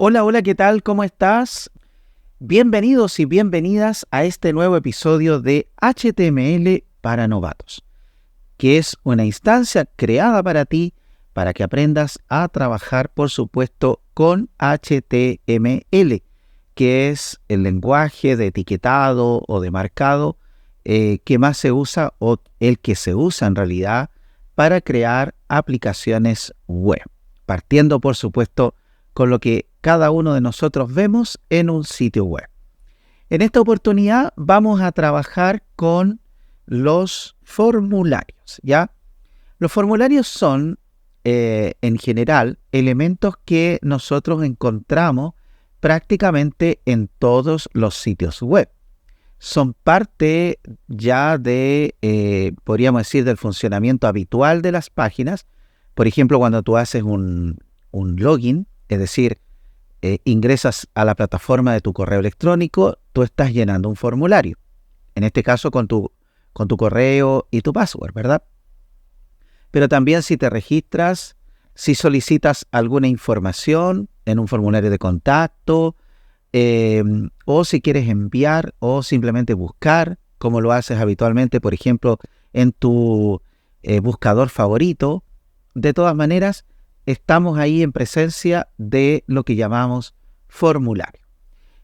Hola, hola, ¿qué tal? ¿Cómo estás? Bienvenidos y bienvenidas a este nuevo episodio de HTML para novatos, que es una instancia creada para ti para que aprendas a trabajar, por supuesto, con HTML, que es el lenguaje de etiquetado o de marcado que más se usa o el que se usa en realidad para crear aplicaciones web, partiendo, por supuesto, con lo que cada uno de nosotros vemos en un sitio web. En esta oportunidad vamos a trabajar con los formularios, ¿ya? Los formularios son, en general, elementos que nosotros encontramos prácticamente en todos los sitios web. Son parte ya de, podríamos decir, del funcionamiento habitual de las páginas. Por ejemplo, cuando tú haces un login, es decir, ingresas a la plataforma de tu correo electrónico, tú estás llenando un formulario. En este caso con tu correo y tu password, ¿verdad? Pero también si te registras, si solicitas alguna información en un formulario de contacto, o si quieres enviar o simplemente buscar, como lo haces habitualmente, por ejemplo, en tu buscador favorito. De todas maneras, estamos ahí en presencia de lo que llamamos formulario.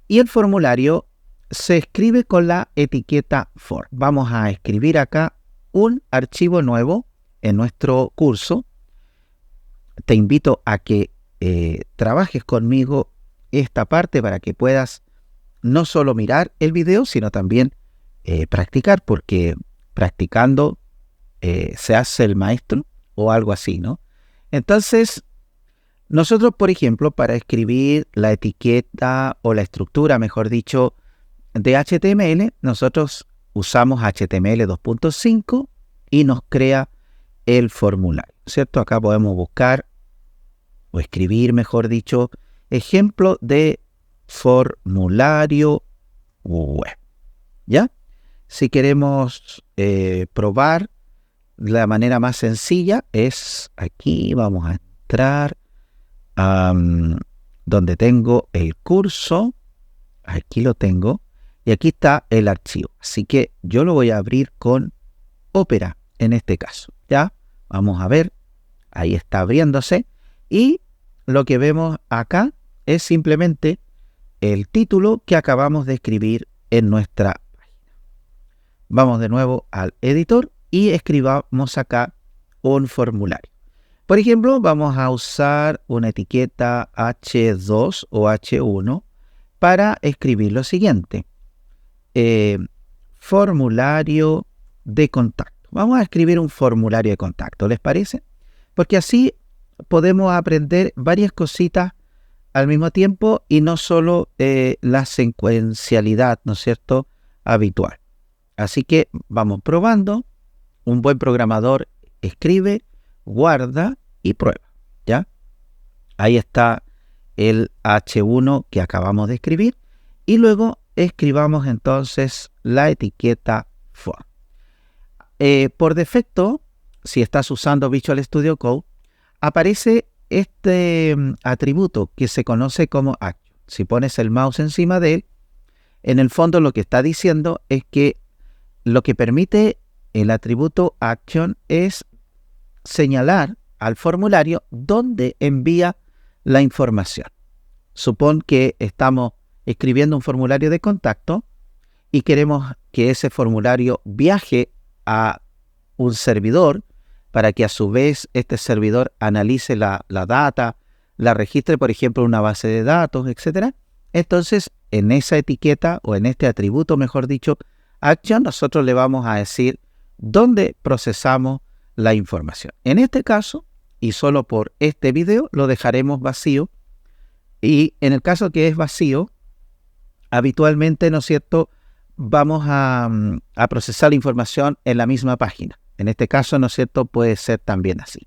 Y el formulario se escribe con la etiqueta for. Vamos a escribir acá un archivo nuevo en nuestro curso. Te invito a que trabajes conmigo esta parte para que puedas no solo mirar el video, sino también practicar, porque practicando se hace el maestro o algo así, ¿no? Entonces, nosotros, por ejemplo, para escribir la etiqueta o la estructura, mejor dicho, de HTML, nosotros usamos HTML 2.5 y nos crea el formulario, ¿cierto? Acá podemos buscar o escribir, mejor dicho, ejemplo de formulario web, ¿ya? Si queremos probar, la manera más sencilla es aquí, vamos a entrar donde tengo el curso, aquí lo tengo, y aquí está el archivo. Así que yo lo voy a abrir con Opera en este caso, ¿ya? Vamos a ver, ahí está abriéndose, y lo que vemos acá es simplemente el título que acabamos de escribir en nuestra página. Vamos de nuevo al editor y escribamos acá un formulario. Por ejemplo, vamos a usar una etiqueta H2 o H1 para escribir lo siguiente. Formulario de contacto. Vamos a escribir un formulario de contacto, ¿les parece? Porque así podemos aprender varias cositas al mismo tiempo y no solo la secuencialidad, ¿no es cierto?, habitual. Así que vamos probando. Un buen programador escribe, guarda y prueba, ¿ya? Ahí está el H1 que acabamos de escribir y luego escribamos entonces la etiqueta for. Por defecto, si estás usando Visual Studio Code, aparece este atributo que se conoce como action. Si pones el mouse encima de él, en el fondo lo que está diciendo es que lo que permite el atributo action es señalar al formulario dónde envía la información. Supón que estamos escribiendo un formulario de contacto y queremos que ese formulario viaje a un servidor para que a su vez este servidor analice la data, la registre, por ejemplo, en una base de datos, etc. Entonces, en esa etiqueta o en este atributo, mejor dicho, action, nosotros le vamos a decir dónde procesamos la información. En este caso, y solo por este video, lo dejaremos vacío. Y en el caso que es vacío, habitualmente, ¿no es cierto?, vamos a procesar la información en la misma página. En este caso, ¿no es cierto?, puede ser también así.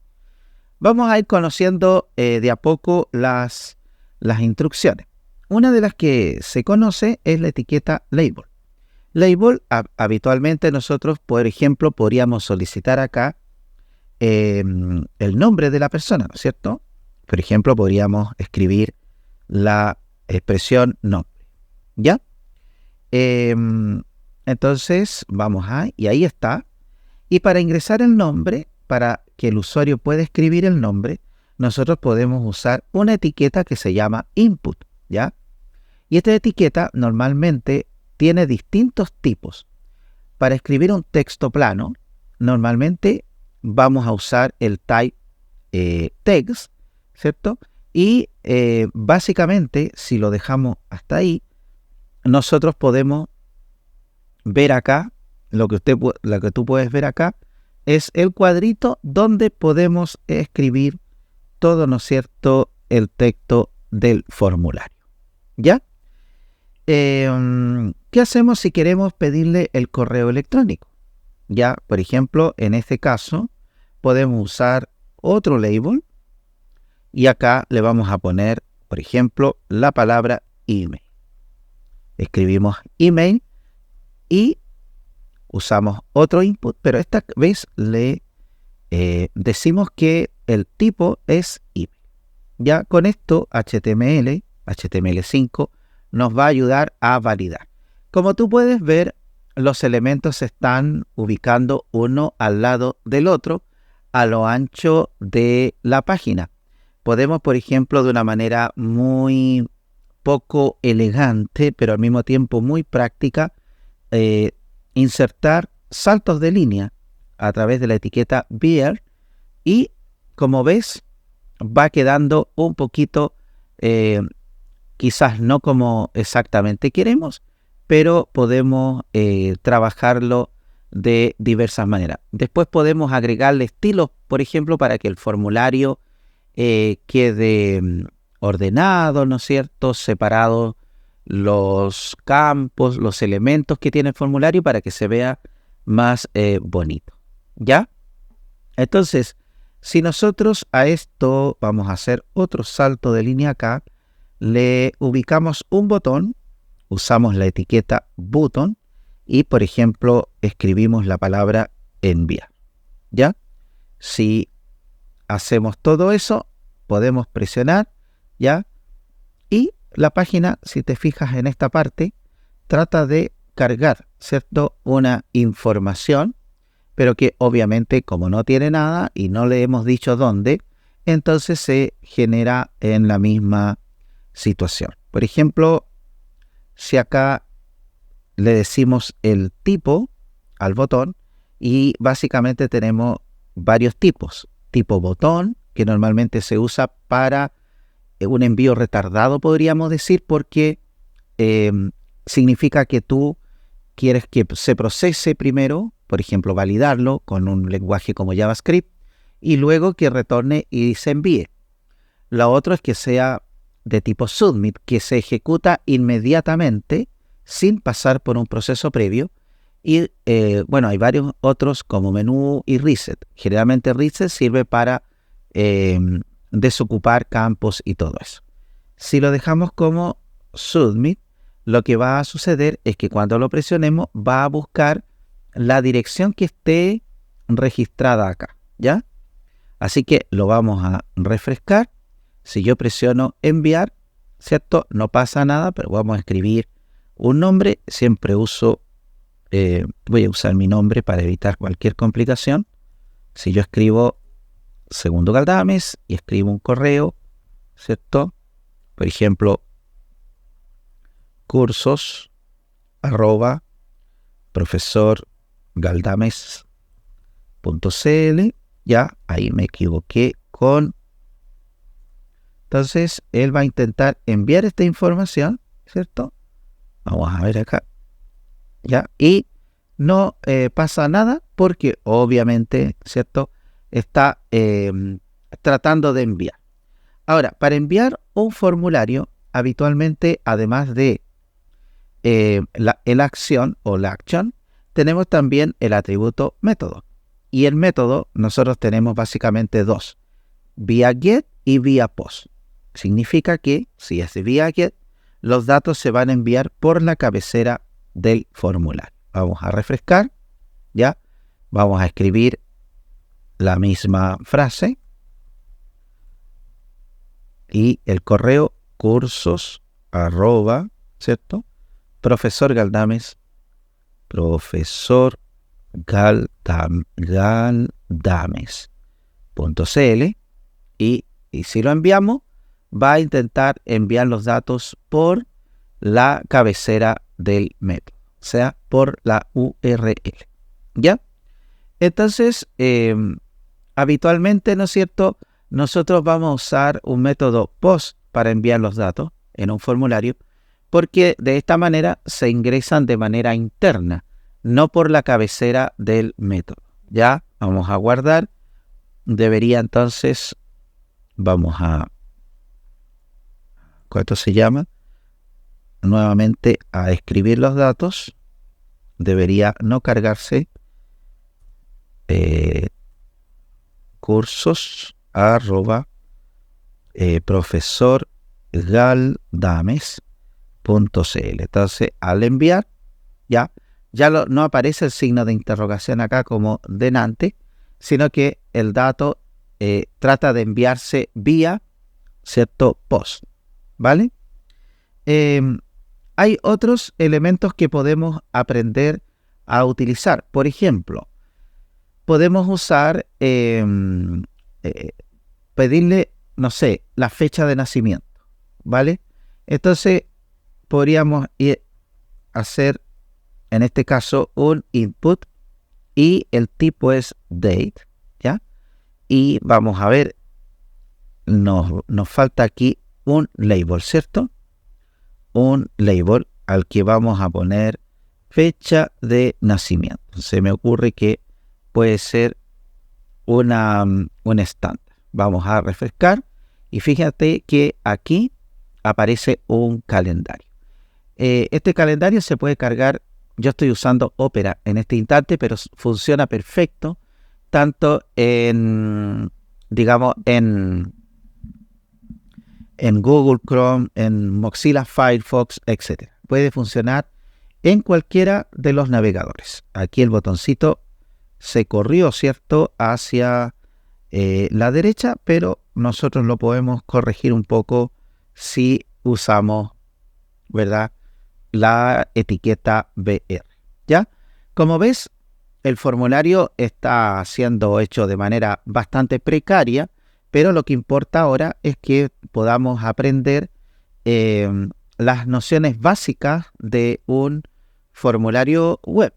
Vamos a ir conociendo de a poco las instrucciones. Una de las que se conoce es la etiqueta label. Label, habitualmente nosotros, por ejemplo, podríamos solicitar acá el nombre de la persona, ¿no es cierto? Por ejemplo, podríamos escribir la expresión nombre. ¿Ya? Entonces, y ahí está. Y para ingresar el nombre, para que el usuario pueda escribir el nombre, nosotros podemos usar una etiqueta que se llama input, ¿ya? Y esta etiqueta normalmente tiene distintos tipos. Para escribir un texto plano, normalmente vamos a usar el type text, ¿cierto? Y básicamente, si lo dejamos hasta ahí, nosotros podemos ver acá, lo que tú puedes ver acá, es el cuadrito donde podemos escribir todo, ¿no es cierto?, el texto del formulario. ¿Ya? ¿Qué hacemos si queremos pedirle el correo electrónico? Ya, por ejemplo, en este caso, podemos usar otro label y acá le vamos a poner, por ejemplo, la palabra email. Escribimos email y usamos otro input, pero esta vez le decimos que el tipo es email. Ya con esto HTML5 nos va a ayudar a validar. Como tú puedes ver, los elementos se están ubicando uno al lado del otro a lo ancho de la página. Podemos, por ejemplo, de una manera muy poco elegante, pero al mismo tiempo muy práctica, insertar saltos de línea a través de la etiqueta beer y, como ves, va quedando un poquito, quizás no como exactamente queremos, pero podemos trabajarlo de diversas maneras. Después podemos agregarle estilos, por ejemplo, para que el formulario quede ordenado, ¿no es cierto?, separado los campos, los elementos que tiene el formulario para que se vea más bonito. ¿Ya? Entonces, si nosotros a esto vamos a hacer otro salto de línea acá, le ubicamos un botón, usamos la etiqueta button y, por ejemplo, escribimos la palabra enviar. ¿Ya? Si hacemos todo eso, podemos presionar, ¿ya? Y la página, si te fijas en esta parte, trata de cargar, ¿cierto?, una información, pero que obviamente como no tiene nada y no le hemos dicho dónde, entonces se genera en la misma situación. Por ejemplo, si acá le decimos el tipo al botón y básicamente tenemos varios tipos. Tipo botón, que normalmente se usa para un envío retardado, podríamos decir, porque significa que tú quieres que se procese primero, por ejemplo, validarlo con un lenguaje como JavaScript, y luego que retorne y se envíe. Lo otro es que sea de tipo submit, que se ejecuta inmediatamente sin pasar por un proceso previo. Y bueno, hay varios otros como menú y reset. Generalmente reset sirve para desocupar campos y todo eso. Si lo dejamos como submit, lo que va a suceder es que cuando lo presionemos va a buscar la dirección que esté registrada acá, ¿ya? Así que lo vamos a refrescar. Si yo presiono enviar, ¿cierto? No pasa nada, pero vamos a escribir un nombre. Siempre voy a usar mi nombre para evitar cualquier complicación. Si yo escribo Segundo Galdames y escribo un correo, ¿cierto? Por ejemplo, cursos@profesorgaldames.cl, ya, ahí me equivoqué con... Entonces, él va a intentar enviar esta información, ¿cierto? Vamos a ver acá, ya, y no pasa nada porque obviamente, ¿cierto?, está tratando de enviar. Ahora, para enviar un formulario, habitualmente, además de la acción o la action, tenemos también el atributo método. Y el método nosotros tenemos básicamente dos, vía get y vía post. Significa que si es vía get, los datos se van a enviar por la cabecera del formulario. Vamos a refrescar, ¿ya? Vamos a escribir la misma frase y el correo cursos, arroba, ¿cierto? Profesor Galdames, profesor galdames.cl y si lo enviamos, va a intentar enviar los datos por la cabecera del método, o sea, por la URL, ¿ya? Entonces, habitualmente, ¿no es cierto?, nosotros vamos a usar un método POST para enviar los datos en un formulario, porque de esta manera se ingresan de manera interna, no por la cabecera del método. Ya, vamos a guardar. Debería entonces, vamos a, ¿cuánto se llama? Nuevamente a escribir los datos. Debería no cargarse. Cursos arroba profesor galdames.cl. Entonces, al enviar, ya no aparece el signo de interrogación acá como delante, sino que el dato trata de enviarse vía, ¿cierto?, POST, ¿vale? Hay otros elementos que podemos aprender a utilizar. Por ejemplo, podemos usar, pedirle, no sé, la fecha de nacimiento, ¿vale? Entonces, podríamos hacer, en este caso, un input y el tipo es date, ¿ya? Y vamos a ver, nos falta aquí un label, ¿cierto? Un label al que vamos a poner fecha de nacimiento. Se me ocurre que puede ser un estándar. Vamos a refrescar y fíjate que aquí aparece un calendario. Este calendario se puede cargar. Yo estoy usando Opera en este instante, pero funciona perfecto tanto en, digamos, en Google Chrome, en Mozilla Firefox, etc. Puede funcionar en cualquiera de los navegadores. Aquí el botoncito se corrió, ¿cierto?, hacia la derecha, pero nosotros lo podemos corregir un poco si usamos, ¿verdad?, la etiqueta BR, ¿ya? Como ves, el formulario está siendo hecho de manera bastante precaria, pero lo que importa ahora es que podamos aprender las nociones básicas de un formulario web.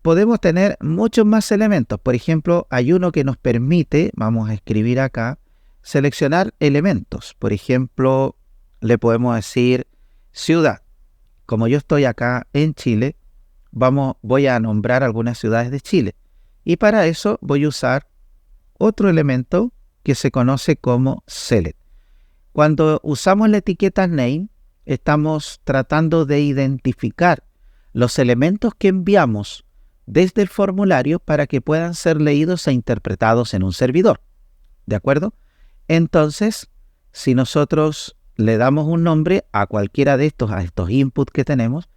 Podemos tener muchos más elementos. Por ejemplo, hay uno que nos permite, vamos a escribir acá, seleccionar elementos. Por ejemplo, le podemos decir ciudad. Como yo estoy acá en Chile, voy a nombrar algunas ciudades de Chile. Y para eso voy a usar otro elemento que se conoce como select. Cuando usamos la etiqueta name, estamos tratando de identificar los elementos que enviamos desde el formulario para que puedan ser leídos e interpretados en un servidor. ¿De acuerdo? Entonces, si nosotros le damos un nombre a cualquiera de a estos inputs que tenemos,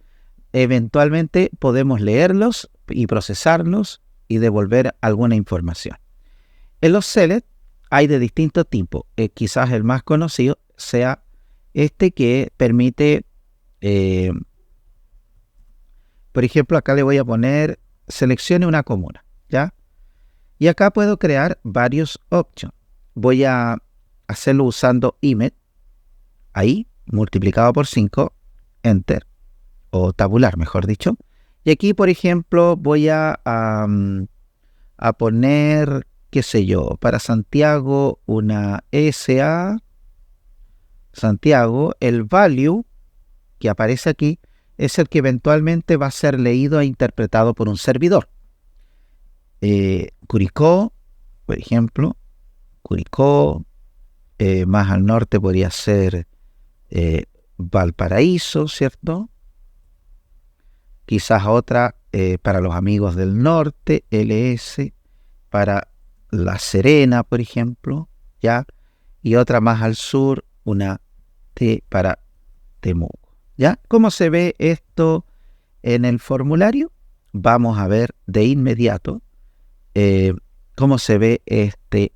eventualmente podemos leerlos y procesarlos y devolver alguna información. En los select hay de distintos tipos. Quizás el más conocido sea este que permite, por ejemplo, acá le voy a poner seleccione una comuna, ¿ya? Y acá puedo crear varios options. Voy a hacerlo usando image, ahí, multiplicado por 5, enter, o tabular, mejor dicho. Y aquí, por ejemplo, voy a poner, qué sé yo, para Santiago, una SA, Santiago, el value que aparece aquí es el que eventualmente va a ser leído e interpretado por un servidor. Curicó, por ejemplo, Curicó, más al norte podría ser Valparaíso, ¿cierto? Quizás otra para los amigos del norte, LS, para La Serena, por ejemplo, ¿ya? Y otra más al sur, una T para Temuco, ¿ya? ¿Cómo se ve esto en el formulario? Vamos a ver de inmediato cómo se ve este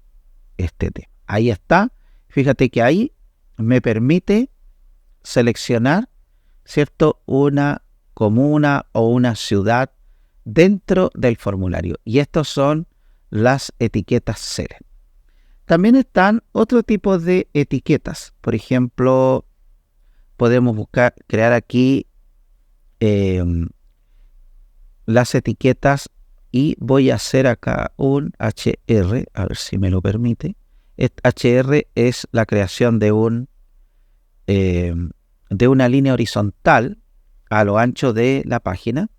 tema. Ahí está. Fíjate que ahí me permite seleccionar, ¿cierto?, una comuna o una ciudad dentro del formulario. Y estos son las etiquetas Select. También están otro tipo de etiquetas. Por ejemplo, podemos crear aquí las etiquetas y voy a hacer acá un HR, a ver si me lo permite. HR es la creación de una línea horizontal a lo ancho de la página.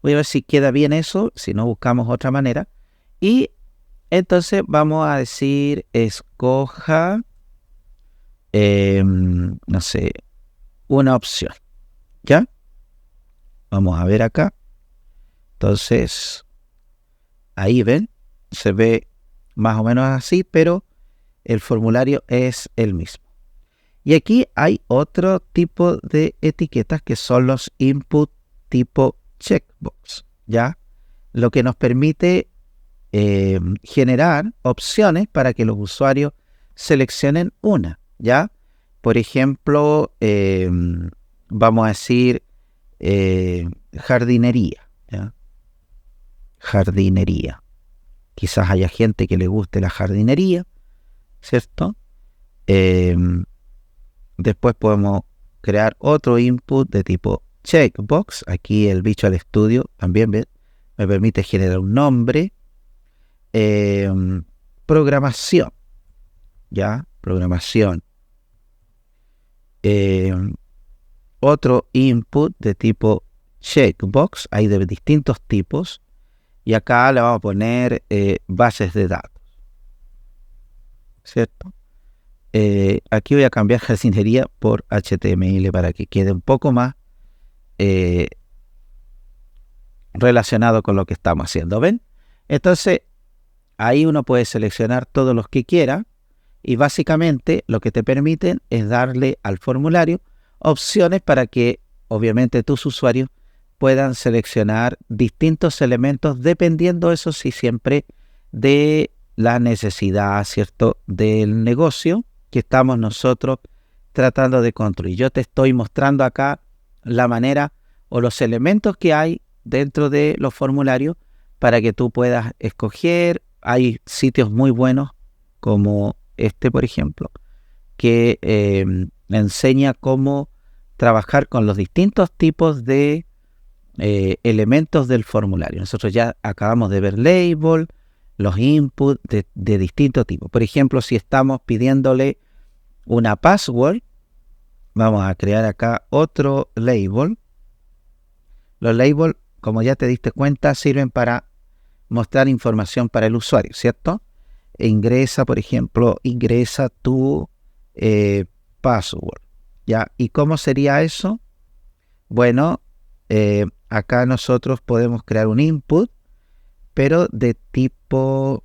Voy a ver si queda bien eso, si no buscamos otra manera. Y entonces vamos a decir, escoja, no sé, una opción, ¿ya? Vamos a ver acá. Entonces, ahí ven, se ve más o menos así, pero el formulario es el mismo. Y aquí hay otro tipo de etiquetas que son los input tipo checkbox, ¿ya? Lo que nos permite generar opciones para que los usuarios seleccionen una, ¿ya? Por ejemplo, vamos a decir jardinería, ¿ya? Jardinería. Quizás haya gente que le guste la jardinería, ¿cierto? Después podemos crear otro input de tipo checkbox. Aquí el Visual Studio también me permite generar un nombre. Programación, ¿ya? Programación. Otro input de tipo checkbox, hay de distintos tipos. Y acá le vamos a poner bases de datos, ¿cierto? Aquí voy a cambiar jardinería por HTML para que quede un poco más relacionado con lo que estamos haciendo, ¿ven? Entonces, ahí uno puede seleccionar todos los que quiera y básicamente lo que te permiten es darle al formulario opciones para que obviamente tus usuarios puedan seleccionar distintos elementos dependiendo, eso sí, siempre de la necesidad, ¿cierto?, del negocio que estamos nosotros tratando de construir. Yo te estoy mostrando acá la manera o los elementos que hay dentro de los formularios para que tú puedas escoger. Hay sitios muy buenos como este, por ejemplo, que enseña cómo trabajar con los distintos tipos de elementos del formulario. Nosotros ya acabamos de ver label, los inputs de distintos tipos. Por ejemplo, si estamos pidiéndole una password, vamos a crear acá otro label. Los labels, como ya te diste cuenta, sirven para mostrar información para el usuario, ¿cierto? Por ejemplo, ingresa tu password, ¿ya? ¿Y cómo sería eso? Bueno, acá nosotros podemos crear un input, pero de tipo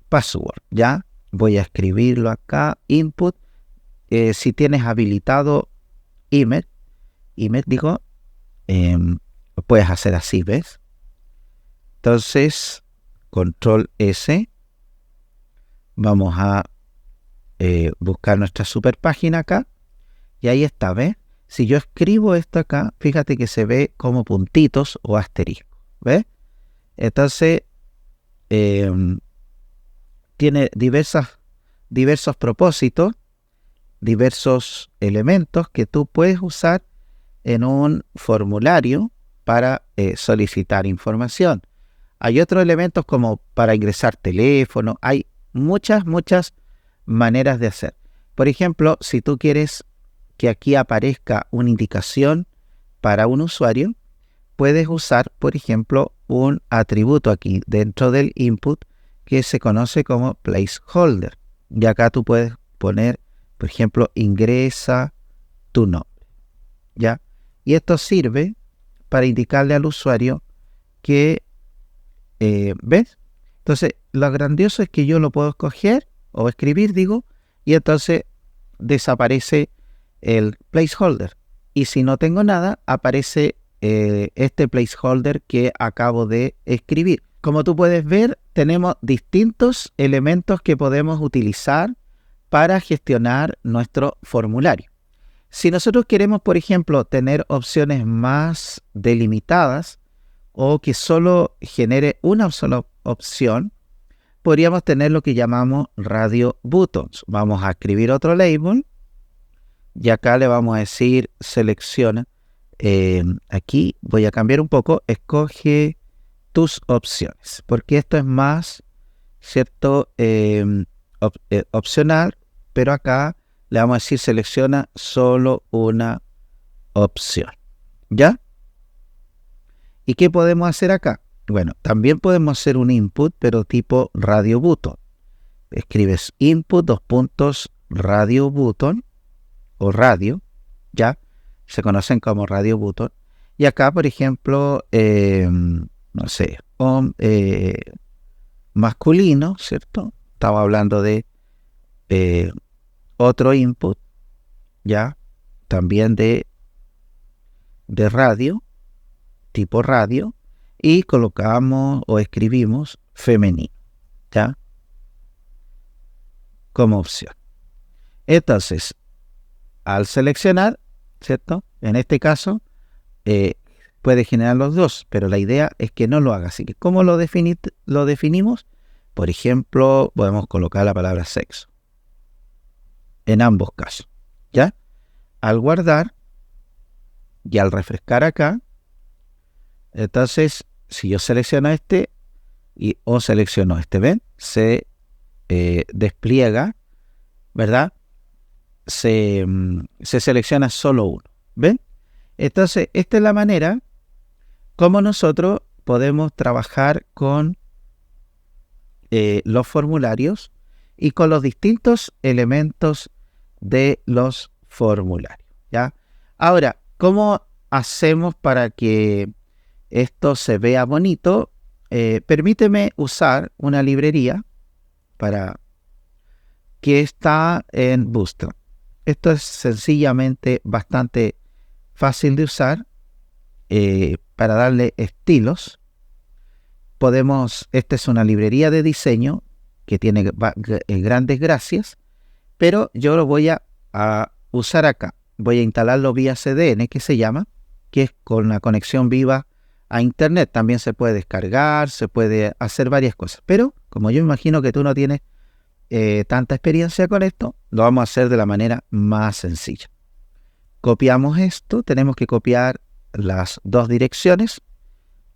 password, ¿ya? Voy a escribirlo acá, input. Si tienes habilitado email, digo, lo puedes hacer así, ¿ves? Entonces, control S, vamos a buscar nuestra super página acá, y ahí está, ¿ves? Si yo escribo esto acá, fíjate que se ve como puntitos o asterisco, ¿ves? Entonces, tiene diversos propósitos, diversos elementos que tú puedes usar en un formulario para solicitar información. Hay otros elementos como para ingresar teléfono. Hay muchas maneras de hacer. Por ejemplo, si tú quieres que aquí aparezca una indicación para un usuario, puedes usar, por ejemplo, un atributo aquí dentro del input que se conoce como placeholder. Y acá tú puedes poner, por ejemplo, ingresa tu nombre, ¿ya? Y esto sirve para indicarle al usuario que, ¿ves? Entonces, lo grandioso es que yo lo puedo escoger o escribir, digo, y entonces desaparece el placeholder. Y si no tengo nada, aparece este placeholder que acabo de escribir. Como tú puedes ver, tenemos distintos elementos que podemos utilizar para gestionar nuestro formulario. Si nosotros queremos, por ejemplo, tener opciones más delimitadas o que solo genere una sola opción, podríamos tener lo que llamamos radio buttons. Vamos a escribir otro label y acá le vamos a decir selecciona. Aquí voy a cambiar un poco, escoge tus opciones, porque esto es más, ¿cierto? Opcional, pero acá le vamos a decir selecciona solo una opción, ¿ya? ¿Y qué podemos hacer acá? Bueno, también podemos hacer un input, pero tipo radio button. Escribes input, radio button, o radio, ¿ya? Se conocen como radio button. Y acá, por ejemplo, no sé, masculino, ¿cierto? Estamos hablando de otro input, ¿ya? También de radio, tipo radio, y colocamos o escribimos femenino, ¿ya? Como opción. Entonces, al seleccionar, ¿cierto? En este caso, puede generar los dos, pero la idea es que no lo haga. Así que, ¿cómo lo definimos? Por ejemplo, podemos colocar la palabra sexo en ambos casos, ¿ya? Al guardar y al refrescar acá, entonces, si yo selecciono este o selecciono este, ¿ven? Se despliega, ¿verdad? Se selecciona solo uno, ¿ven? Entonces, esta es la manera como nosotros podemos trabajar con los formularios y con los distintos elementos de los formularios, ¿ya? Ahora, ¿cómo hacemos para que esto se vea bonito? Permíteme usar una librería que está en Bootstrap. Esto es sencillamente bastante fácil de usar para darle estilos. Esta es una librería de diseño que tiene grandes gracias, pero yo lo voy a usar acá. Voy a instalarlo vía CDN, que se llama, que es con la conexión viva a internet. También se puede descargar, se puede hacer varias cosas, pero como yo imagino que tú no tienes tanta experiencia con esto, lo vamos a hacer de la manera más sencilla. Copiamos esto, tenemos que copiar las dos direcciones,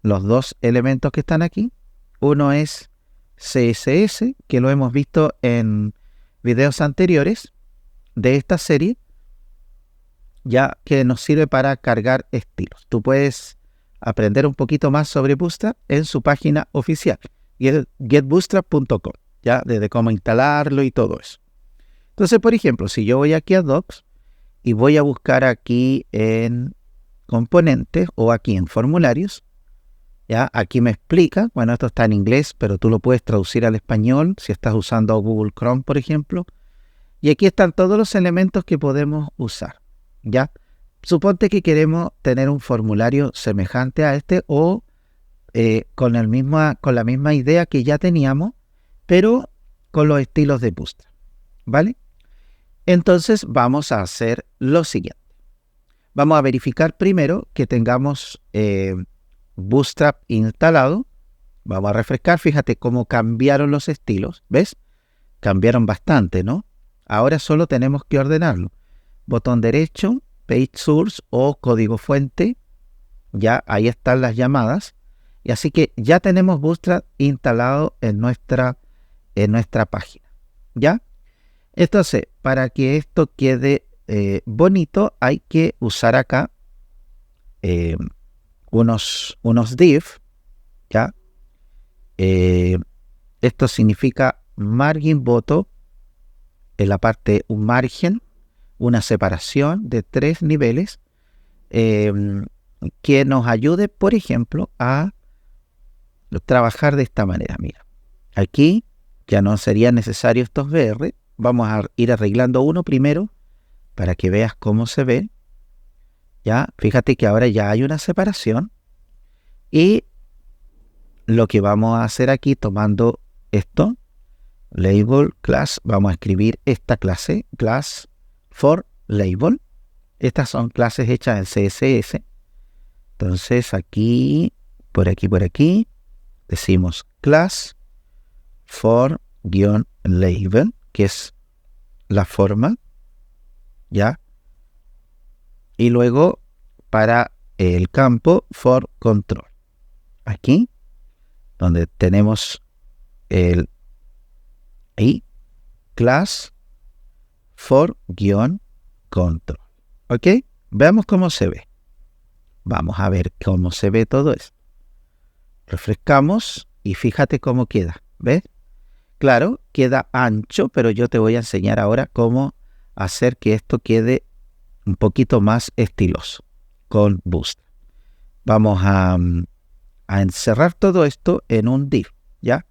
los dos elementos que están aquí. Uno es CSS, que lo hemos visto en videos anteriores de esta serie, ya que nos sirve para cargar estilos. Tú puedes aprender un poquito más sobre Bootstrap en su página oficial, getbootstrap.com, ya desde cómo instalarlo y todo eso. Entonces, por ejemplo, si yo voy aquí a Docs y voy a buscar aquí en componentes o aquí en formularios, ya aquí me explica, bueno, esto está en inglés, pero tú lo puedes traducir al español si estás usando Google Chrome, por ejemplo. Y aquí están todos los elementos que podemos usar, ¿ya? Suponte que queremos tener un formulario semejante a este o con la misma idea que ya teníamos, pero con los estilos de Bootstrap, ¿vale? Entonces vamos a hacer lo siguiente. Vamos a verificar primero que tengamos Bootstrap instalado. Vamos a refrescar, fíjate cómo cambiaron los estilos, ¿ves? Cambiaron bastante, ¿no? Ahora solo tenemos que ordenarlo. Botón derecho, Page Source o código fuente, ya ahí están las llamadas. Y así que ya tenemos Bootstrap instalado en nuestra página, ¿ya? Entonces, para que esto quede bonito, hay que usar acá unos div, ¿ya? Esto significa margin bottom, en la parte un margen, una separación de 3 niveles que nos ayude, por ejemplo, a trabajar de esta manera. Mira, aquí ya no serían necesarios estos BR. Vamos a ir arreglando uno primero para que veas cómo se ve. Ya, fíjate que ahora ya hay una separación. Y lo que vamos a hacer aquí, tomando esto, label class, vamos a escribir esta clase, class for label. Estas son clases hechas en CSS. Entonces aquí, por aquí, decimos class for-label, que es la forma, ¿ya? Y luego para el campo for control. Aquí, donde tenemos el class for-control. ¿Ok? Veamos cómo se ve. Vamos a ver cómo se ve todo esto. Refrescamos y fíjate cómo queda. ¿Ves? Claro, queda ancho, pero yo te voy a enseñar ahora cómo hacer que esto quede un poquito más estiloso con Bootstrap. Vamos a encerrar todo esto en un div, ¿ya?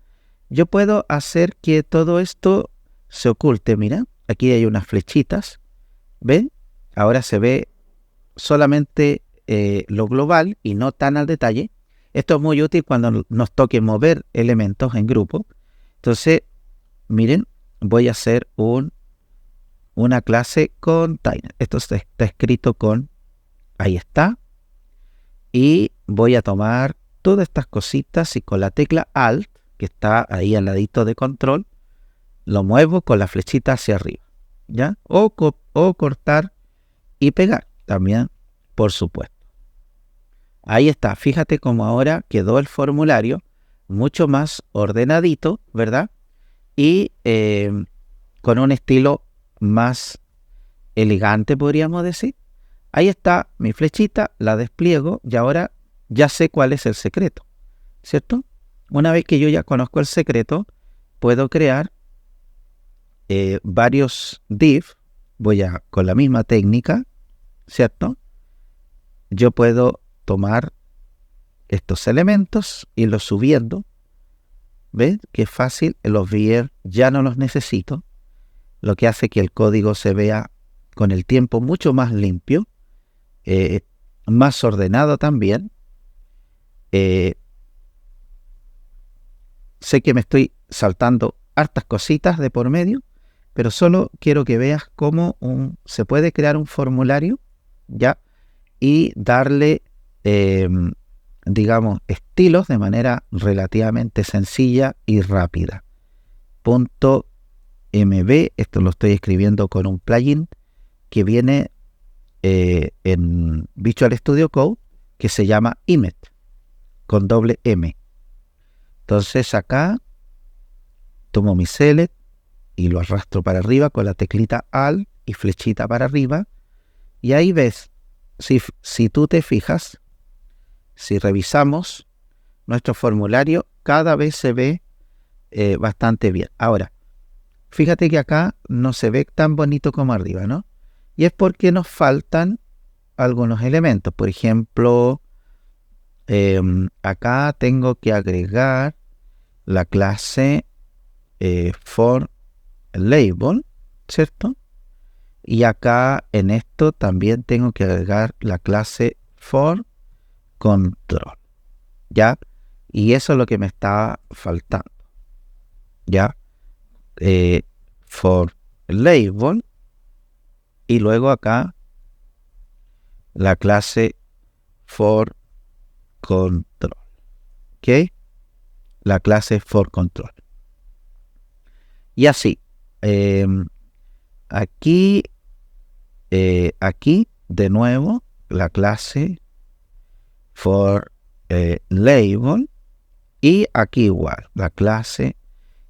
Yo puedo hacer que todo esto se oculte. Mira, aquí hay unas flechitas. ¿Ven? Ahora se ve solamente lo global y no tan al detalle. Esto es muy útil cuando nos toque mover elementos en grupo. Entonces, miren, voy a hacer una clase container. Esto está escrito con, ahí está. Y voy a tomar todas estas cositas y con la tecla Alt, que está ahí al ladito de control, lo muevo con la flechita hacia arriba, ¿ya? O cortar y pegar también, por supuesto. Ahí está, fíjate cómo ahora quedó el formulario mucho más ordenadito, ¿verdad? Y con un estilo más elegante, podríamos decir. Ahí está mi flechita, la despliego y ahora ya sé cuál es el secreto, ¿cierto? Una vez que yo ya conozco el secreto, puedo crear varios div. Con la misma técnica, ¿cierto? Yo puedo tomar estos elementos, irlos subiendo. ¿Ves? Que es fácil. Los VR ya no los necesito, lo que hace que el código se vea con el tiempo mucho más limpio, más ordenado también. Sé que me estoy saltando hartas cositas de por medio, pero solo quiero que veas cómo se puede crear un formulario, ¿ya? Y darle, digamos, estilos de manera relativamente sencilla y rápida. .mb, esto lo estoy escribiendo con un plugin que viene en Visual Studio Code, que se llama Emmet, con doble M. Entonces acá tomo mi select y lo arrastro para arriba con la teclita Alt y flechita para arriba. Y ahí ves, si tú te fijas, si revisamos nuestro formulario, cada vez se ve bastante bien. Ahora, fíjate que acá no se ve tan bonito como arriba, ¿no? Y es porque nos faltan algunos elementos. Por ejemplo, acá tengo que agregar la clase for label, ¿cierto? Y acá en esto también tengo que agregar la clase for control, ¿ya? Y eso es lo que me está faltando, ¿ya? For label y luego acá la clase for control, ¿ok? La clase for control. Y así, aquí de nuevo la clase for label y aquí igual la clase.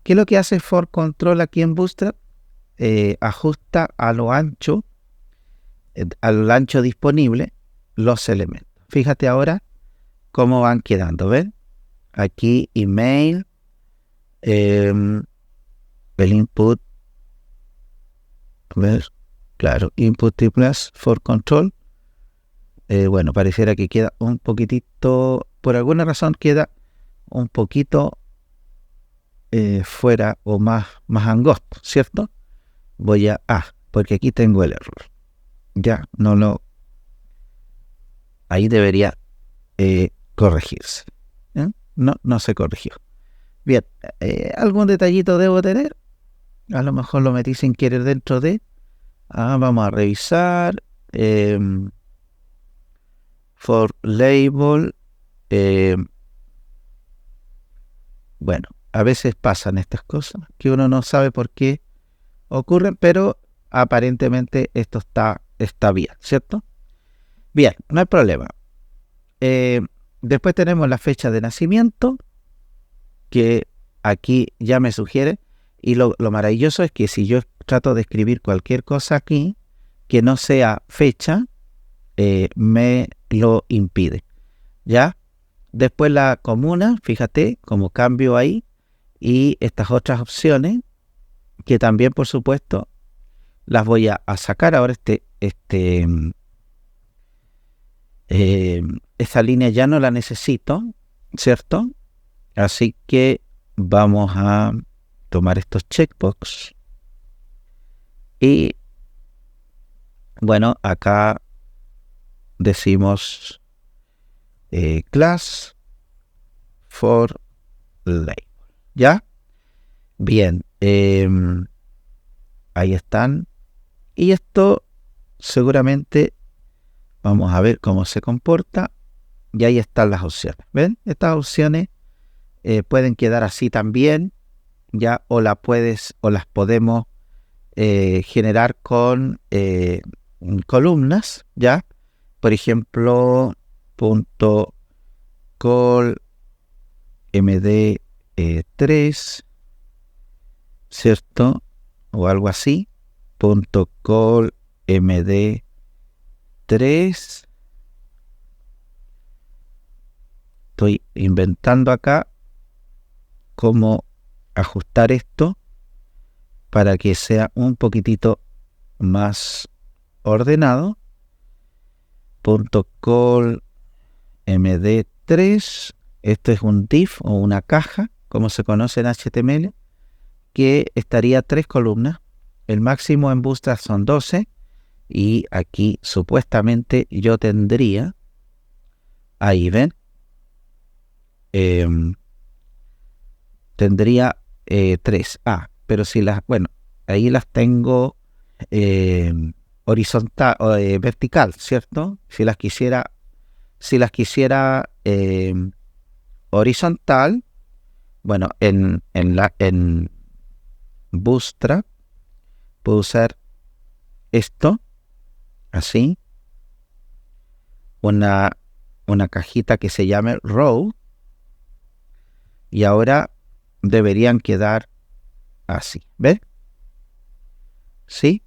¿Qué es lo que hace for control aquí en Bootstrap? Ajusta a lo ancho disponible los elementos. Fíjate ahora cómo van quedando, ¿ven? Aquí email, el input, ¿ves? Claro, input plus for control. Bueno, pareciera que queda un poquitito, por alguna razón queda un poquito fuera o más angosto, ¿cierto? Porque aquí tengo el error. Ya, ahí debería corregirse. ¿Eh? No se corrigió. Bien, algún detallito debo tener, A lo mejor lo metí sin querer dentro de. Vamos a revisar. For label. Bueno, a veces pasan estas cosas que uno no sabe por qué ocurren, pero aparentemente esto está bien, ¿cierto? Bien, no hay problema. Después tenemos la fecha de nacimiento, que aquí ya me sugiere, y lo maravilloso es que si yo trato de escribir cualquier cosa aquí que no sea fecha, me lo impide, ¿ya? Después la comuna, fíjate cómo cambio ahí, y estas otras opciones, que también por supuesto las voy a sacar. Ahora esta línea ya no la necesito, ¿cierto? Así que vamos a tomar estos checkbox y bueno, acá decimos class for label, ¿ya? Bien, ahí están, y esto seguramente vamos a ver cómo se comporta, y ahí están las opciones. ¿Ven? Estas opciones pueden quedar así también, ya, o las podemos generar con columnas, ya. Por ejemplo, punto col md3, ¿cierto? O algo así. Punto col md3. Estoy inventando acá cómo ajustar esto para que sea un poquitito más ordenado. Punto col md3. Esto es un div o una caja, como se conoce en HTML, que estaría 3 columnas. El máximo en Bootstrap son 12, y aquí supuestamente yo tendría, ahí ven, tendría 3. Pero si ahí las tengo horizontal o vertical, ¿cierto? Si las quisiera horizontal, bueno, en Bootstrap puedo usar esto, así, una cajita que se llame row, y ahora deberían quedar así, ¿ves? ¿Sí?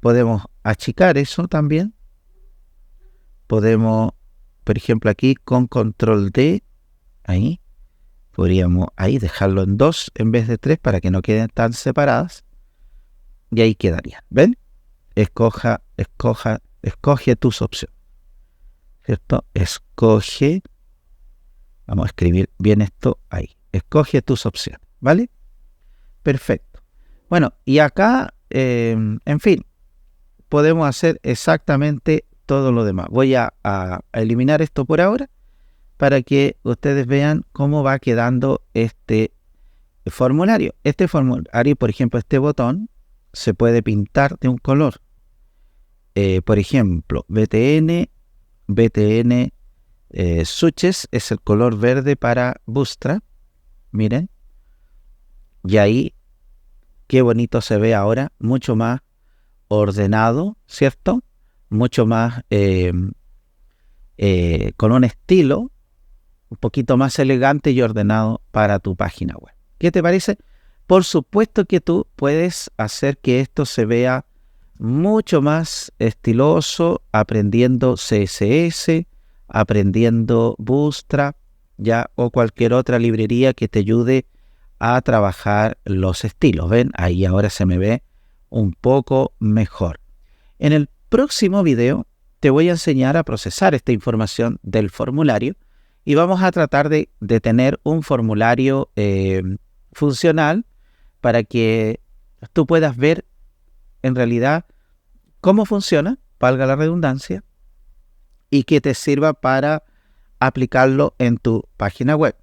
Podemos achicar eso también. Podemos, por ejemplo, aquí con control D, ahí, podríamos ahí dejarlo en 2 en vez de 3 para que no queden tan separadas. Y ahí quedaría. ¿Ven? Escoge tus opciones, ¿cierto? Escoge, vamos a escribir bien esto ahí. Escoge tus opciones, ¿vale? Perfecto. Bueno, y acá, en fin, podemos hacer exactamente todo lo demás. Voy a eliminar esto por ahora para que ustedes vean cómo va quedando este formulario. Este formulario, por ejemplo, este botón se puede pintar de un color. Por ejemplo, BTN Switches es el color verde para Bootstrap. Miren. Y ahí, qué bonito se ve ahora, mucho más ordenado, ¿cierto? Mucho más con un estilo un poquito más elegante y ordenado para tu página web. ¿Qué te parece? Por supuesto que tú puedes hacer que esto se vea mucho más estiloso aprendiendo CSS, aprendiendo Bootstrap, ya, o cualquier otra librería que te ayude a trabajar los estilos. ¿Ven? Ahí ahora se me ve un poco mejor. En el próximo video te voy a enseñar a procesar esta información del formulario y vamos a tratar de tener un formulario funcional para que tú puedas ver en realidad cómo funciona, valga la redundancia, y que te sirva para aplicarlo en tu página web.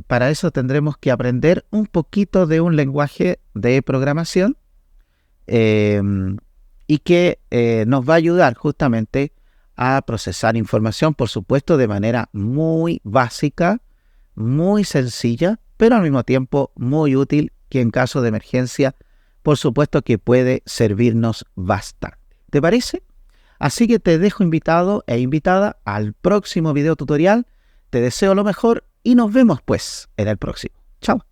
para eso tendremos que aprender un poquito de un lenguaje de programación y que nos va a ayudar justamente a procesar información, por supuesto, de manera muy básica, muy sencilla, pero al mismo tiempo muy útil, que en caso de emergencia, por supuesto que puede servirnos bastante. ¿Te parece? Así que te dejo invitado e invitada al próximo video tutorial. Te deseo lo mejor y nos vemos pues en el próximo. Chao.